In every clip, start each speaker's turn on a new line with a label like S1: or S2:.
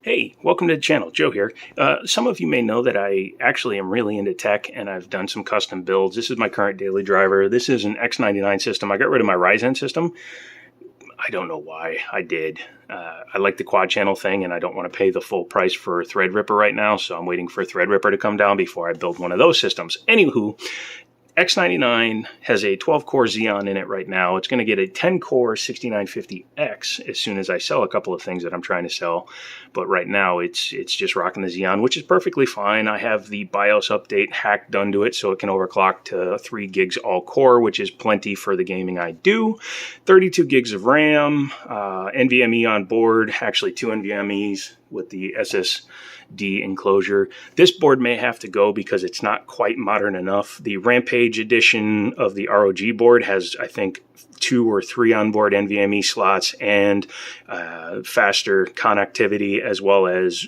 S1: Hey, welcome to the channel. Joe here. Some of you may know that I actually am really into tech and I've done some custom builds. This is my current daily driver. This is an X99 system. I got rid of my Ryzen system. I don't know why. I did. I like the quad channel thing and I don't want to pay the full price for Threadripper right now, so I'm waiting for Threadripper to come down before I build one of those systems. Anywho, X99 has a 12-core Xeon in it right now. It's going to get a 10-core 6950X as soon as I sell a couple of things that I'm trying to sell. But right now, it's just rocking the Xeon, which is perfectly fine. I have the BIOS update hack done to it, so it can overclock to 3 gigs all-core, which is plenty for the gaming I do. 32 gigs of RAM, NVMe on board, actually 2 NVMEs with the SSD enclosure. This board may have to go because it's not quite modern enough. The Rampage edition of the ROG board has, I think, 2 or 3 onboard NVMe slots and faster connectivity, as well as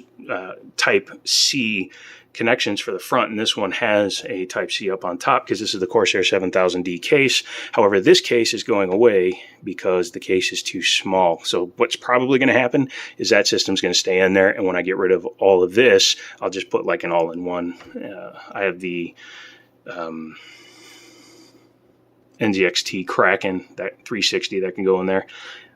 S1: Type C connections for the front, and this one has a Type C up on top because this is the Corsair 7000D case. However, this case is going away because the case is too small. So what's probably going to happen is that system's going to stay in there, and when I get rid of all of this, I'll just put like an all-in-one. I have the NZXT Kraken, that 360 that can go in there.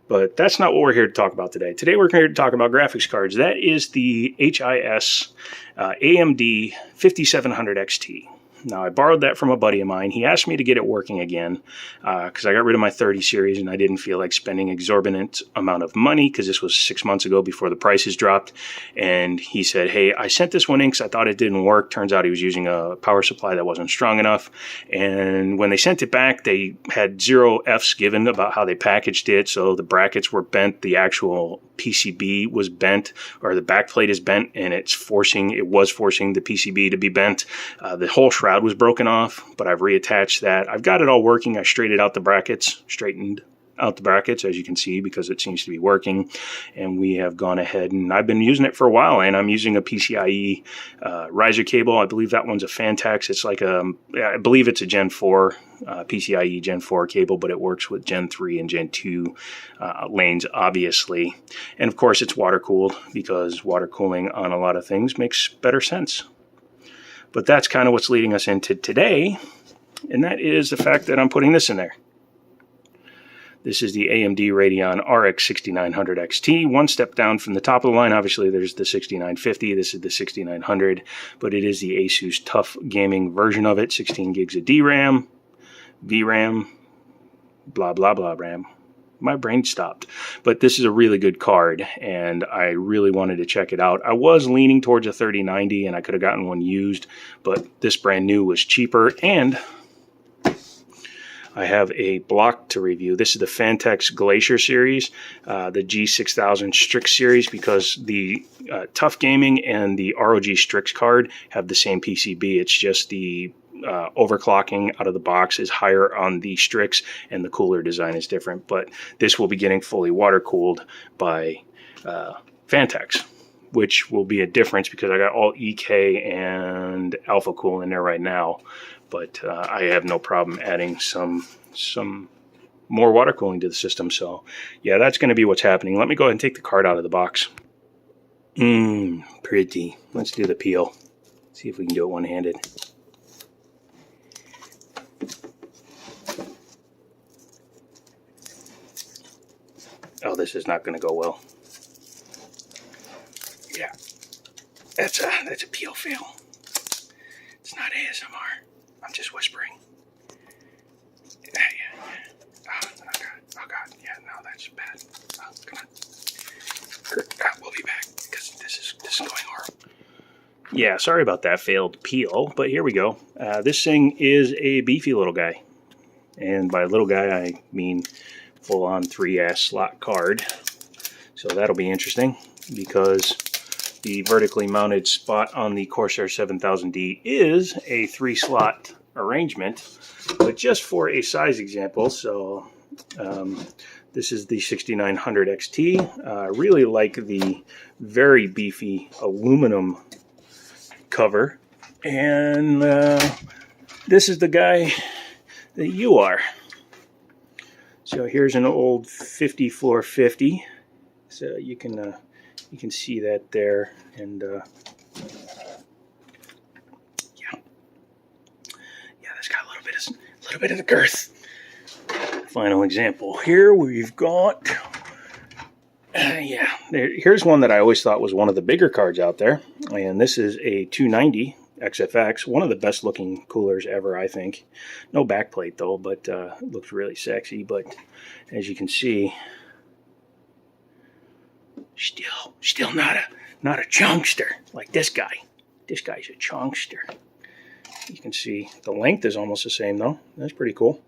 S1: But that's not what we're here to talk about today. Today we're here to talk about graphics cards. That is the HIS AMD 5700 XT. Now, I borrowed that from a buddy of mine. He asked me to get it working again because I got rid of my 30 series and I didn't feel like spending exorbitant amount of money because this was 6 months ago before the prices dropped. And he said, hey, I sent this one in because I thought it didn't work. Turns out he was using a power supply that wasn't strong enough. And when they sent it back, they had 0 Fs given about how they packaged it. So the brackets were bent, the actual PCB was bent, or the backplate is bent, and it was forcing the PCB to be bent. The whole shroud was broken off, but I've reattached that. I've got it all working. I straightened out the brackets, as you can see, because it seems to be working. And we have gone ahead, and I've been using it for a while, and I'm using a PCIe riser cable. I believe that one's a Fantex. It's like I believe it's a Gen 4 PCIe Gen 4 cable, but it works with Gen 3 and Gen 2 lanes, obviously. And of course, it's water cooled because water cooling on a lot of things makes better sense. But that's kind of what's leading us into today, and that is the fact that I'm putting this in there. This is the AMD Radeon RX 6900 XT, one step down from the top of the line. Obviously, there's the 6950. This is the 6900, but it is the Asus Tough Gaming version of it. 16 gigs of DRAM, VRAM, blah, blah, blah, RAM. My brain stopped. But this is a really good card, and I really wanted to check it out. I was leaning towards a 3090, and I could have gotten one used, but this brand new was cheaper, and I have a block to review. This is the Fantex Glacier series, the G6000 Strix series, because the Tough Gaming and the ROG Strix card have the same PCB. It's just the overclocking out of the box is higher on the Strix, and the cooler design is different. But this will be getting fully water cooled by Fantex, which will be a difference because I got all EK and Alpha Cool in there right now. But I have no problem adding some more water cooling to the system. So yeah, that's going to be what's happening. Let me go ahead and take the card out of the box. Pretty. Let's do the peel. See if we can do it one-handed. Oh, this is not going to go well. Yeah, that's a peel fail. It's not ASMR. I'm just whispering. Yeah. Oh God. Yeah, no, that's bad. Oh, come on. We'll be back because this is going horrible. Yeah, sorry about that failed peel, but here we go. This thing is a beefy little guy, and by little guy I mean full-on 3-ass slot card. So that'll be interesting because the vertically mounted spot on the Corsair 7000D is a 3-slot arrangement, but just for a size example. So this is the 6900 XT. I really like the very beefy aluminum cover, and this is the guy that you are. So here's an old 50 floor 50. So you can You can see that there, and yeah, that's got a little bit of the girth. Final example here, we've got here's one that I always thought was one of the bigger cards out there, and this is a 290 XFX, one of the best looking coolers ever, I think. No backplate though, but looks really sexy. But as you can see, still not a chunkster like this guy. This guy's a chunkster. You can see the length is almost the same though. That's pretty cool.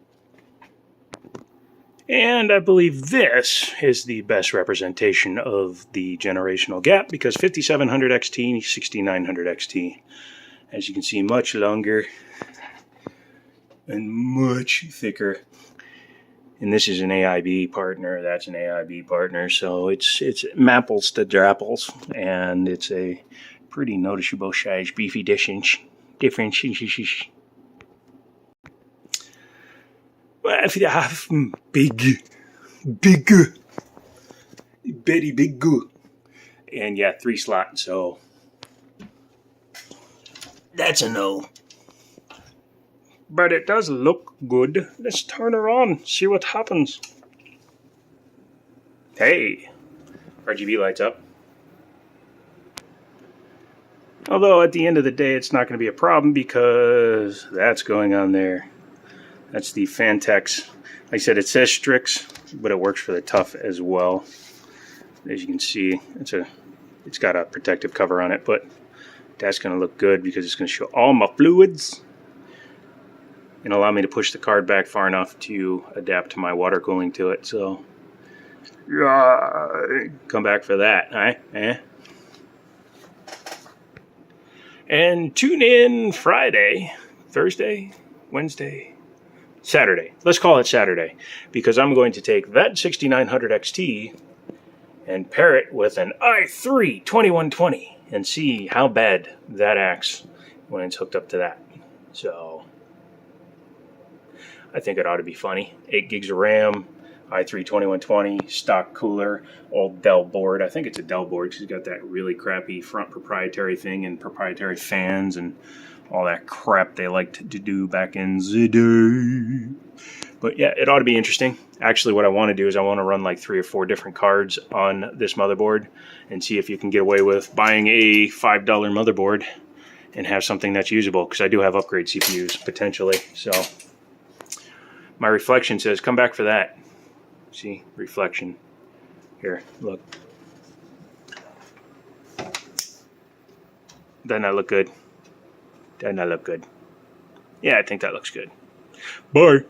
S1: And I believe this is the best representation of the generational gap, because 5700 XT, 6900 XT, as you can see, much longer and much thicker. And this is an AIB partner, that's an AIB partner, so it's mapples to drapples, and it's a pretty noticeable size beefy difference. If you have big, very big, and yeah, 3 slot, so that's a no. But it does look good. Let's turn her on, see what happens. Hey, RGB lights up. Although at the end of the day, it's not going to be a problem because that's going on there. That's the Fantex. Like I said, it says Strix, but it works for the Tough as well. As you can see, it's got a protective cover on it, but that's going to look good because it's going to show all my fluids and allow me to push the card back far enough to adapt to my water cooling to it. So, come back for that, And tune in Friday, Thursday, Wednesday, Saturday. Let's call it Saturday, because I'm going to take that 6900 XT and pair it with an i3 2120 and see how bad that acts when it's hooked up to that. So I think it ought to be funny. 8 gigs of RAM, i3 2120, stock cooler, old Dell board. I think it's a Dell board because it's got that really crappy front proprietary thing and proprietary fans and all that crap they liked to do back in the day. But yeah, it ought to be interesting. Actually, what I want to do is I want to run like 3 or 4 different cards on this motherboard and see if you can get away with buying a $5 motherboard and have something that's usable, because I do have upgrade CPUs potentially. So my reflection says come back for that. See, reflection. Here, look. Doesn't that look good? Doesn't that look good? Yeah, I think that looks good. Bye.